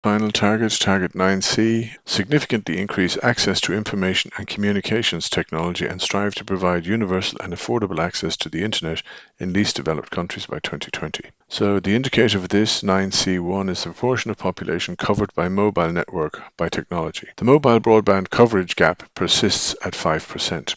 Final target, target 9C, significantly increase access to information and communications technology and strive to provide universal and affordable access to the internet in least developed countries by 2020. So the indicator for this 9C1 is the proportion of population covered by mobile network by technology. The mobile broadband coverage gap persists at 5%.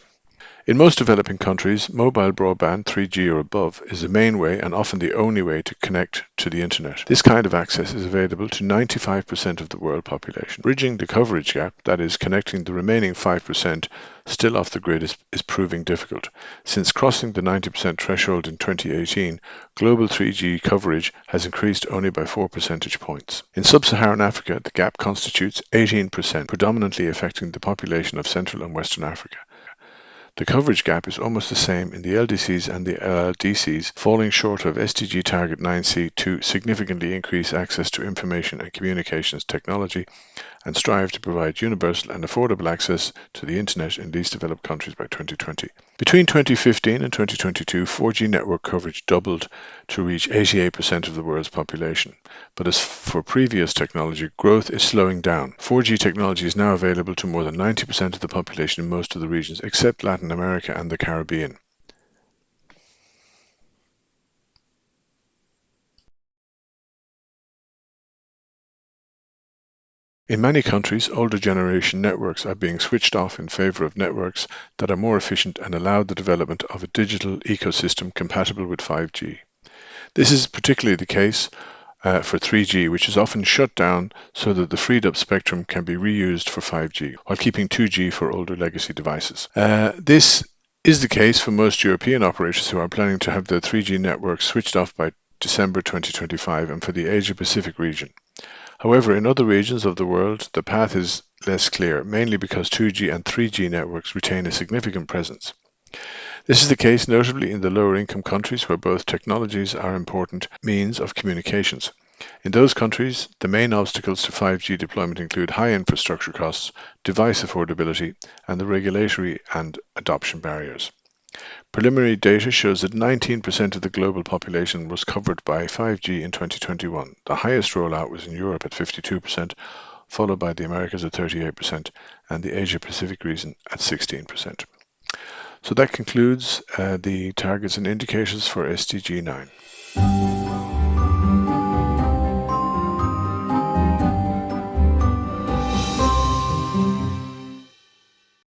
In most developing countries, mobile broadband 3G or above is the main way and often the only way to connect to the internet. This kind of access is available to 95% of the world population. Bridging the coverage gap, that is, connecting the remaining 5% still off the grid, is proving difficult. Since crossing the 90% threshold in 2018, global 3G coverage has increased only by 4 percentage points. In sub-Saharan Africa, the gap constitutes 18%, predominantly affecting the population of Central and Western Africa. The coverage gap is almost the same in the LDCs and the LLDCs, falling short of SDG target 9C to significantly increase access to information and communications technology and strive to provide universal and affordable access to the internet in least developed countries by 2020. Between 2015 and 2022, 4G network coverage doubled to reach 88% of the world's population. But as for previous technology, growth is slowing down. 4G technology is now available to more than 90% of the population in most of the regions, except Latin America and the Caribbean. In many countries, older generation networks are being switched off in favor of networks that are more efficient and allow the development of a digital ecosystem compatible with 5G. This is particularly the case for 3G, which is often shut down so that the freed up spectrum can be reused for 5G, while keeping 2G for older legacy devices. This is the case for most European operators who are planning to have their 3G networks switched off by December 2025 and for the Asia Pacific region. However, in other regions of the world, the path is less clear, mainly because 2G and 3G networks retain a significant presence. This is the case notably in the lower income countries where both technologies are important means of communications. In those countries, the main obstacles to 5G deployment include high infrastructure costs, device affordability, and the regulatory and adoption barriers. Preliminary data shows that 19% of the global population was covered by 5G in 2021. The highest rollout was in Europe at 52%, followed by the Americas at 38% and the Asia Pacific region at 16%. So that concludes the targets and indicators for SDG 9.